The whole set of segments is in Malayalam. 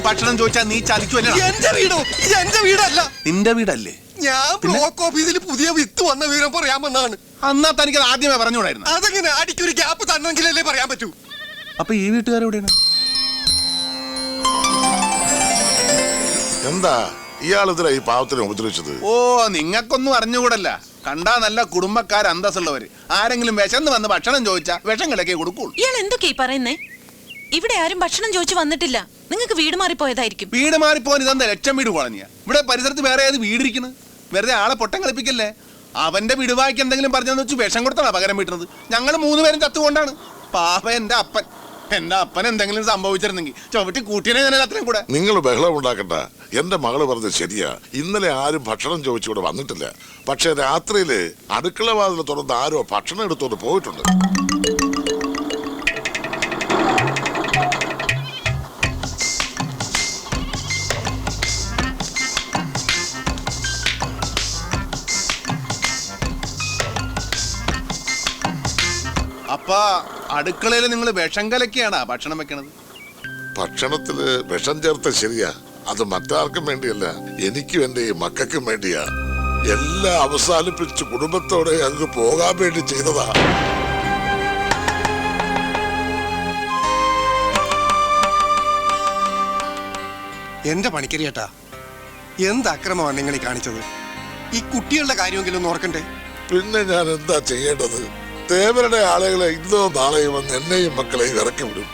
ആരെങ്കിലും ഭക്ഷണം ചോദിച്ചാൽ നീ ചലിക്കുമല്ലോ. എന്റെ വീടോ? ഇത് എന്റെ വീടല്ല. നിന്റെ വീടല്ലേ? ഞാൻ ബ്ലോക്ക് ഓഫീസിൽ പുതിയ വിത്ത് വന്ന വിവരം പറയാമെന്നാണ്. അന്നാ തനിക്ക് ആദ്യമേ പറഞ്ഞുകൂടായിരുന്നു. അതെങ്ങനെ അടിക്കൊരു ഗ്യാപ്പ് തന്നെങ്കിലല്ലേ പറയാൻ പറ്റൂ. അപ്പൊ ഈ വീട്ടുകാരെവിടെയാണ്? എന്താ ഇയാളിതിലാ ഈ പാവത്തിനെ ഉപദ്രവിച്ചത്? ഓ, നിങ്ങൾക്കൊന്നും അറിഞ്ഞുകൂടല്ല. കണ്ടാ നല്ല കുടുംബക്കാർ അന്തസ്സുള്ളവര്. ആരെങ്കിലും വിശന്ന് വന്ന് ഭക്ഷണം ചോദിച്ചാ വിഷം കിടക്കേ കൊടുക്കുള്ളൂ. ഇയാൾ എന്തൊക്കെയാ പറയുന്നേ? ഇവിടെ ആരും ഭക്ഷണം ചോദിച്ചു വന്നിട്ടില്ല. നിങ്ങൾക്ക് വീട് മാറിപ്പോയതായിരിക്കും. വീട് മാറിപ്പോൻ ഇതെന്താ ലക്ഷം വീട് കോളനിയാ? ഇവിടെ പരിസരത്ത് വേറെ ഏത് വീടിരിക്കുന്നത്? വെറുതെ ആളെ പൊട്ടം കളിപ്പിക്കല്ലേ. അവന്റെ വീടുവായിക്ക് എന്തെങ്കിലും പറഞ്ഞെന്ന് വെച്ച് വിഷം കൊടുത്താണ് പകരം വീട്ടുന്നത്. ഞങ്ങൾ 3 പേരും ചത്തുകൊണ്ടാണ്. പാപ എന്റെ അപ്പൻ എന്തെങ്കിലും സംഭവിച്ചിരുന്നെങ്കിൽ ചവിട്ടി കൂട്ടിനെ ഞാൻ അത്രയും കൂടെ. നിങ്ങൾ ബഹളം ഉണ്ടാക്കണ്ട. എന്റെ മകള് പറഞ്ഞത് ശരിയാ. ഇന്നലെ ആരും ഭക്ഷണം ചോദിച്ചുകൂടെ വന്നിട്ടില്ല. പക്ഷെ രാത്രിയില് അടുക്കള വാതിൽ തുറന്ന് ആരോ ഭക്ഷണം എടുത്തോണ്ട് പോയിട്ടുണ്ട്. അപ്പ അടുക്കളയിൽ നിങ്ങൾ വിഷം കലക്കിയാണാ ഭക്ഷണം വെക്കണത്? ഭക്ഷണത്തില് വിഷം ചേർത്ത ശരിയാ. അത് മറ്റാർക്കും വേണ്ടിയല്ല, എനിക്കും എന്റെ മക്കൾക്കും വേണ്ടിയാ. എല്ലാം അവസാനിപ്പിച്ച് കുടുംബത്തോടെ അങ്ങ് പോകാൻ വേണ്ടി ചെയ്തതാ. എന്റെ പണിക്കരിയേട്ടാ, എന്ത് അക്രമമാണ് നിങ്ങൾ ഈ കാണിച്ചത്? ഈ കുട്ടികളുടെ കാര്യമെങ്കിലും ഓർക്കണ്ടേ? പിന്നെ ഞാൻ എന്താ ചെയ്യേണ്ടത്? തേവരുടെ ആളുകളെ ഇന്നോ നാളെയും വന്ന് എന്നെയും മക്കളെയും ഇറക്കി വിടും.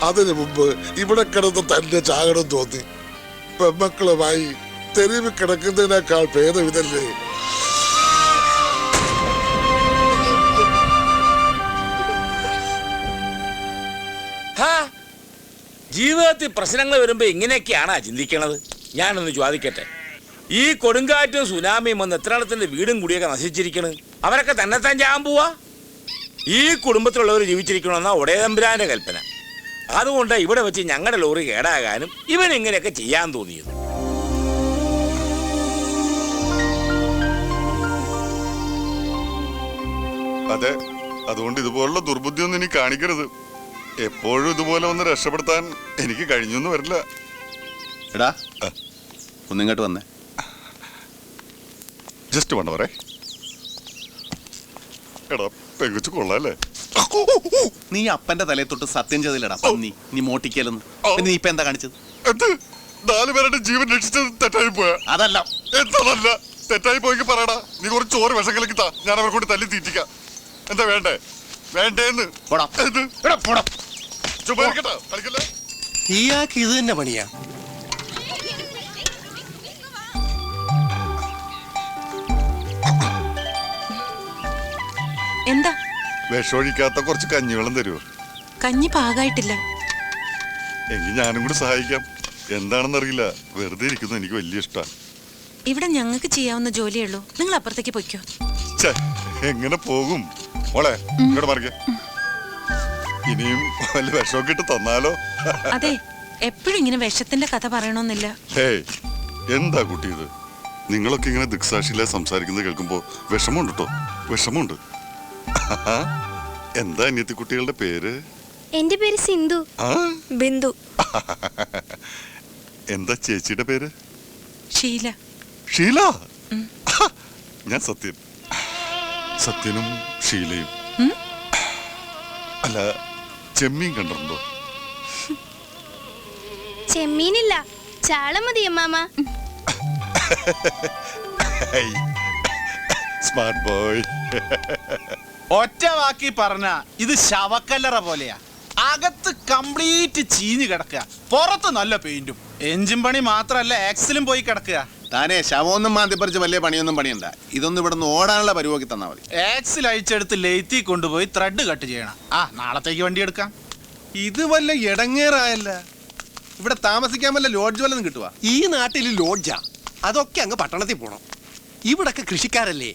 അതിനു മുമ്പ് ഇവിടെ കിടന്ന് തന്നെ ചാകണം തോന്നി. പെമ്മക്കളുമായി തെരുവ് കിടക്കുന്നതിനേക്കാൾ ഭേദം ഇതല്ലേ? ജീവിതത്തിൽ പ്രശ്നങ്ങൾ വരുമ്പോ ഇങ്ങനെയൊക്കെയാണാ ചിന്തിക്കണത്? ഞാനൊന്ന് ചോദിക്കട്ടെ, ഈ കൊടുങ്കാറ്റും സുനാമിയും വന്ന് എത്രത്തിന്റെ വീടും കൂടിയൊക്കെ നശിച്ചിരിക്കണ്. അവരൊക്കെ തന്നെത്താൻ ചെയ്യാൻ പോവാ? ഈ കുടുംബത്തിലുള്ളവർ ജീവിച്ചിരിക്കണമെന്നാ ഒടയതമ്പുരാന്റെ കൽപ്പന. അതുകൊണ്ട് ഇവിടെ വെച്ച് ഞങ്ങളുടെ ലോറി കേടാകാനും ഇവൻ ഇങ്ങനെയൊക്കെ ചെയ്യാൻ തോന്നിയത്. അതെ, അതുകൊണ്ട് ഇതുപോലുള്ള ദുർബുദ്ധിയൊന്നും ഇനി കാണിക്കരുത്. എപ്പോഴും ഇതുപോലെ ഒന്ന് രക്ഷപ്പെടുത്താൻ എനിക്ക് കഴിഞ്ഞൊന്നും വരില്ല. എടാ, ഒന്നിങ്ങോട്ട് വന്നേ. ജസ്റ്റ് വേണ്ട പറേ. എടാ, പെങ്കുച്ചു കൊള്ളാല്ലേ? നീ അപ്പന്റെ തലയെ തൊട്ട് സത്യം ചെയ്തില്ലടാ പന്നി. നീ മോട്ടിക്കലെന്ന്. പിന്നെ നീ ഇപ്പൊ എന്താ കാണിച്ചത്? എന്ത്? 4 പേരുടെ ജീവൻ രക്ഷിച്ചത് തെറ്റായി പോയാ? അതല്ല. എന്തല്ല തെറ്റായി പോയെങ്കിൽ പറയടാ. നീ കുറച്ച് ചോറ് വിഷം കലക്കി താ, ഞാൻ അവരെ കൊണ്ട് തല്ലി തീറ്റിക്കാം. എന്താ വേണ്ടേ? വേണ്ടേന്ന്. കളിക്കല്ലേ? ഇയാൾക്ക് ഇത് തന്നെ പണിയാ. എന്താ? വിഷമൊഴിക്കാത്ത കുറച്ച് കഞ്ഞിവെള്ളം തരുമോ? കഞ്ഞി പാകായിട്ടില്ല. എങ്കിൽ ഞാനും കൂടി സഹായിക്കാം. എന്താണെന്നറിയില്ല, വെറുതെ ഇരിക്കുന്നത് എനിക്ക് വലിയ ഇഷ്ടമാണ്. ഇവിടെ ഞങ്ങൾക്ക് ചെയ്യാവുന്ന ജോലിയേ ഉള്ളൂ. നിങ്ങൾ അപ്പുറത്തേക്ക് പൊയ്ക്കോ. എങ്ങനെ പോകും മോളെ? ഇങ്ങോട്ട് മറിക്ക. ഇനിയും വല്ല വിഷമൊക്കെ ഇട്ട് തന്നാലോ? അതെ, എപ്പോഴും ഇങ്ങനെ വിഷത്തിന്റെ കഥ പറയണമെന്നില്ല. ഹേയ്, എന്താ കുട്ടി ഇത്? നിങ്ങളൊക്കെ ഇങ്ങനെ ദിക്സാക്ഷിയിലെ സംസാരിക്കുന്നത് കേൾക്കുമ്പോ വിഷമമുണ്ട് കേട്ടോ, വിഷമമുണ്ട്. എന്താ അനിയത്തി കുട്ടികളുടെ പേര്? എന്റെ പേര് സിന്ധു. ബിന്ദു. എന്താ ചേച്ചിയുടെ പേര്? ഷീല. ഷീല? ഞാൻ സത്യൻ. സത്യനും ഷീലയും. അല്ല, ചെമ്മീൻ കണ്ടിട്ടുണ്ടോ? ചെമ്മീനില്ല, ചാള മതി അമ്മാമ. Smart boy. ഒറ്റ വാക്കി പറഞ്ഞ ഇത് ശവക്കല്ലറ പോലെയാ. അകത്ത് കംപ്ലീറ്റ് ചീഞ്ഞു കിടക്കുക, പുറത്ത് നല്ല പെയിന്റും. എഞ്ചിൻ പണി മാത്രല്ല, ആക്സിലും പോയി കിടക്കുക. താനേ ശവമൊന്നും മാന്തിപ്പറിച്ച് വലിയ പണിയൊന്നും പണിയണ്ട. ഇതൊന്നും ഇവിടെ നിന്ന് ഓടാനുള്ള പരിവാക്കി തന്നാ മതി. ആക്സിൽ അയച്ചെടുത്ത് ലെയ്ത്തി കൊണ്ടുപോയി ത്രെഡ് കട്ട് ചെയ്യണം. നാളത്തേക്ക് വണ്ടി എടുക്കാം. ഇത് വല്ല ഇടങ്ങേറായല്ല. ഇവിടെ താമസിക്കാൻ വല്ല ലോഡ്ജ് വല്ലതും കിട്ടുക? ഈ നാട്ടിൽ ലോഡ്ജാ? അതൊക്കെ അങ്ങ് പട്ടണത്തിൽ പോണം. ഇവിടൊക്കെ കൃഷിക്കാരല്ലേ,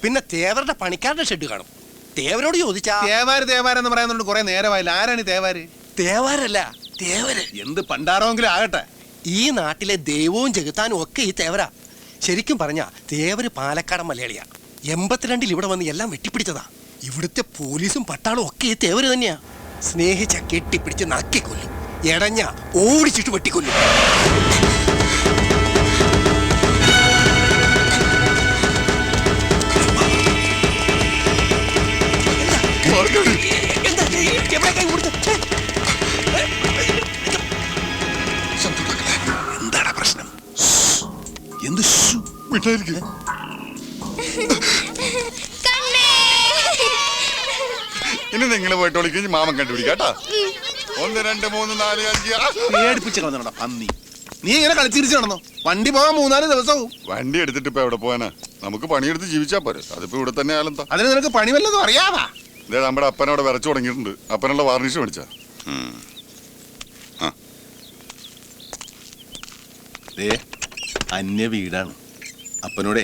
പിന്നെ തേവരുടെ പണിക്കാരുടെ ഷെഡ് കാണും. തേവരോട് ചോദിച്ചാ തേവാരെന്ന് പറയുന്നുണ്ട് കുറെ നേരമായില്ല. ആരാണ് ഈ തേവാര്? തേവാരല്ല, തേവര്. എന്ത് പണ്ടാറോങ്കിലും ആകട്ടെ, ഈ നാട്ടിലെ ദൈവവും ജഗത്താനും ഒക്കെ ഈ തേവരാ. ശരിക്കും പറഞ്ഞ തേവര് പാലക്കാടൻ മലയാളിയാ. 82-ൽ ഇവിടെ വന്ന് എല്ലാം വെട്ടിപ്പിടിച്ചതാ. ഇവിടുത്തെ പോലീസും പട്ടാളും ഒക്കെ ഈ തേവര് തന്നെയാ. സ്നേഹിച്ച കെട്ടിപ്പിടിച്ച് നക്കി കൊല്ലും. എടഞ്ഞ ഓടിച്ചിട്ട് വെട്ടിക്കൊല്ലും. എന്താണ് പ്രശ്നം? എന്ത് വിട്ടായിരിക്കും. ഇനി നിങ്ങൾ പോയിട്ട് വിളിക്കും, മാമൻ കണ്ടുപിടിക്കാട്ടാ. 1 2 3 4 5 പേടിപ്പിച്ച കളഞ്ഞടാ പന്നി. നീ ഇങ്ങനെ കളിച്ചിരിച്ചു നടന്നോ? വണ്ടി പോകാൻ 3-4 ദിവസവും. വണ്ടി എടുത്തിട്ട് ഇപ്പൊ എവിടെ പോവാനാ? നമുക്ക് പണിയെടുത്ത് ജീവിച്ചാ പോരെ. അതിപ്പോ ഇവിടെ തന്നെ ആയാലെന്താ? അതിന് നിനക്ക് പണി വല്ലതും അറിയാവാ? ഇതേ നമ്മുടെ അപ്പനവിടെ വരച്ചു തുടങ്ങിയിട്ടുണ്ട്. അപ്പനുള്ള വാർണിഷ് മേടിച്ചാ. അന്യ വീടാണ്. അപ്പനോടെ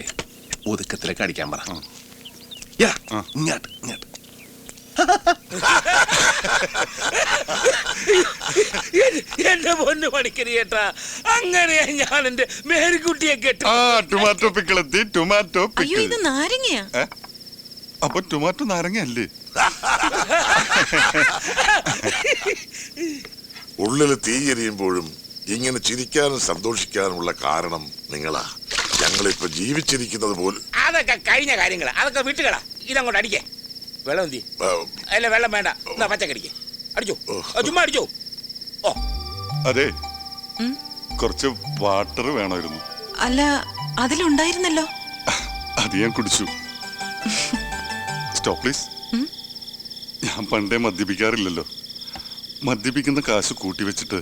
ഒതുക്കത്തിലേക്ക് അടിക്കാൻ പറ. ഇങ്ങോട്ട് ഇങ്ങോട്ട്. എന്റെ പൊന്നു പണിക്കരി ചേട്ടാ, അങ്ങനെയാ ഞാൻ എന്റെ മേരിക്കുട്ടിയെ കേട്ടു. ടൊമാറ്റോ പിക്കിളെത്തി. ടൊമാറ്റോ അയ്യോ ഇത് പിക്കിൾ. നാരങ്ങയാ. അപ്പൊ ടൊമാറ്റോ നാരങ്ങയല്ലേ? ഉള്ളിൽ തീയെരിയുമ്പോഴും ഇങ്ങനെ ചിരിക്കാനും സന്തോഷിക്കാനുമുള്ള കാരണം നിങ്ങളാ. ഞങ്ങളിപ്പോ ജീവിച്ചിരിക്കുന്നത് പോലും. അതൊക്കെ കഴിഞ്ഞ കാര്യങ്ങളാ, അതൊക്കെ വിട്ടുകളാ. ഇതങ്ങോട്ട് അടിക്കേ. വെള്ളം എന്തി? അല്ല വെള്ളം വേണ്ട, എന്നാ പച്ചക്കടിക്ക് അടിച്ചോ. ചുമ്മാ അടിച്ചോ. ഓ അതെ, കുറച്ച് വാട്ടർ വേണമായിരുന്നു. അല്ല അതിലുണ്ടായിരുന്നല്ലോ. അത് ഞാൻ കുടിച്ചു. Stop please. ഞാൻ പണ്ടേ മദ്യപിക്കാറില്ലല്ലോ. മദ്യപിക്കുന്ന കാശ് കൂട്ടി വെച്ചിട്ട്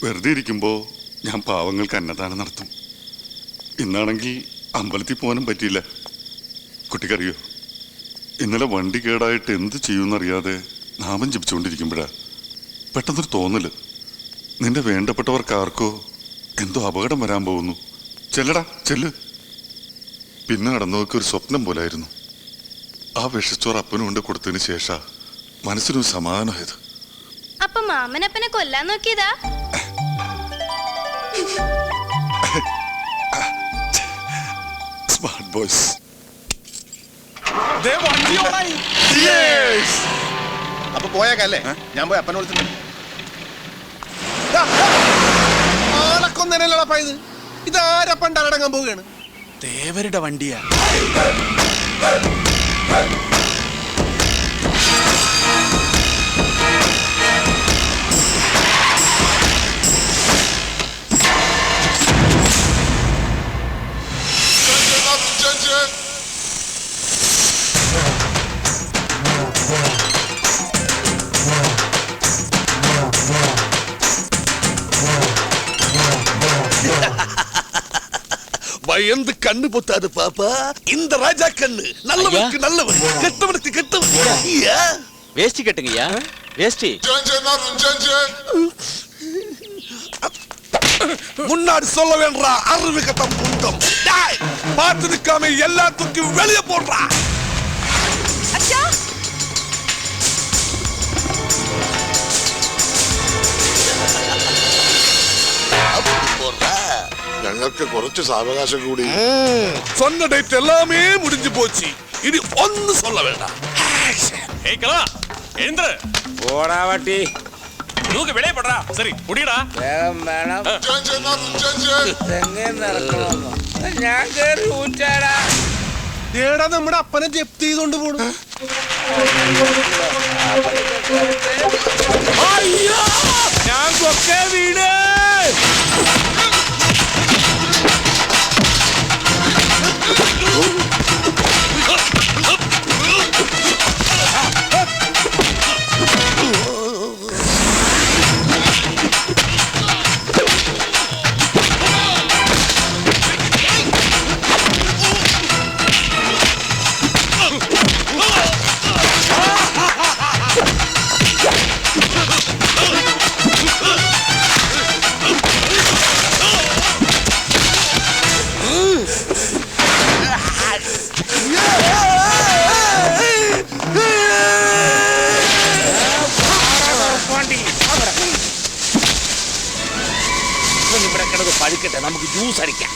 വെറുതെ ഇരിക്കുമ്പോ ഞാൻ പാവങ്ങൾക്ക് അന്നദാനം നടത്തും. ഇന്നാണെങ്കിൽ അമ്പലത്തിൽ പോകാനും പറ്റിയില്ല. കുട്ടിക്കറിയോ, ഇന്നലെ വണ്ടി കേടായിട്ട് എന്ത് ചെയ്യുമെന്നറിയാതെ നാമം ജപിച്ചുകൊണ്ടിരിക്കുമ്പോഴാ പെട്ടെന്നൊരു തോന്നല്. നിന്റെ വേണ്ടപ്പെട്ടവർക്ക് ആർക്കോ എന്തോ അപകടം വരാൻ പോകുന്നു. ചെല്ലടാ ചെല്ല്. പിന്നെ നടന്നതൊക്കെ ഒരു സ്വപ്നം പോലായിരുന്നു. ആ വിഷച്ചോറ് അപ്പനും കൊണ്ട് കൊടുത്തതിന് ശേഷം മനസ്സിനൊരു സമാധാനമായത്. അപ്പൊ മാമനപ്പനെ കൊല്ലാൻ നോക്കിയതാ? Smart boys. അപ്പൊ പോയേക്കല്ലേ? ഞാൻ പോയി അപ്പനെ വിളിച്ചിട്ടുണ്ട്. ആളക്കൊന്നേനല്ലടാ ഇത്. ഇതാരപ്പണ്ട് അടങ്ങാൻ പോവുകയാണ്. തേവരുടെ വണ്ടിയാ. பயந்து கண்ணு பொத்தாது பாப்பா. இந்த ராஜா கண்ணு நல்லவனுக்கு நல்லவன், கெட்டவனுக்கு கெட்டவன். வேஷ்டி கட்டுங்கய்யா, வேஷ்டி. முன்னாடி சொல்ல வேண்டா அறிவுகத்தம் புண்டம். பார்த்து நிக்காம எல்லாத்துக்கும் வெளியே போடுறா. ഞങ്ങൾക്ക് കുറച്ച് സാവകാശം കൂടി. சொன்ன டேட் எல்லாமே முடிஞ்சு போச்சு. இனி ஒன்னு சொல்ல வேண்டாம். ഓടാ വട്ടി. சரி முடியடா. വേഗം വേണം. തെങ്ങേ നടക്കണമെന്നോ? ഞാൻ കേറി ഊറ്റാടാ. ഏടാ നമ്മുടെ അപ്പനെ ജപ്തി ചെയ്തോണ്ട് പോണു. അയ്യോ, ഞാൻ കൊക്കെ വീട്. ഇവിടെ കിടന്ന് പഴുക്കട്ടെ, നമുക്ക് ജ്യൂസ് അടിക്കാം.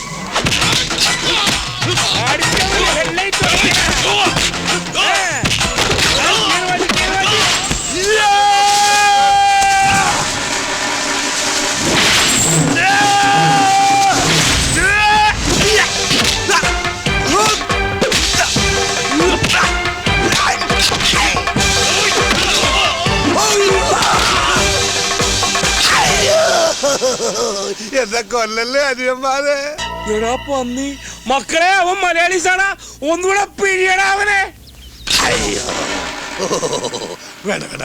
എന്നെ കൊല്ലല്ലേ അനിയന്മാരെ. എടാ പന്നി മക്കളെ, അവൻ മലയാളീസാണ്, ഒന്നുകൂടെ പിഴിയടാ അവനെ. വേണ്ട വേണ്ട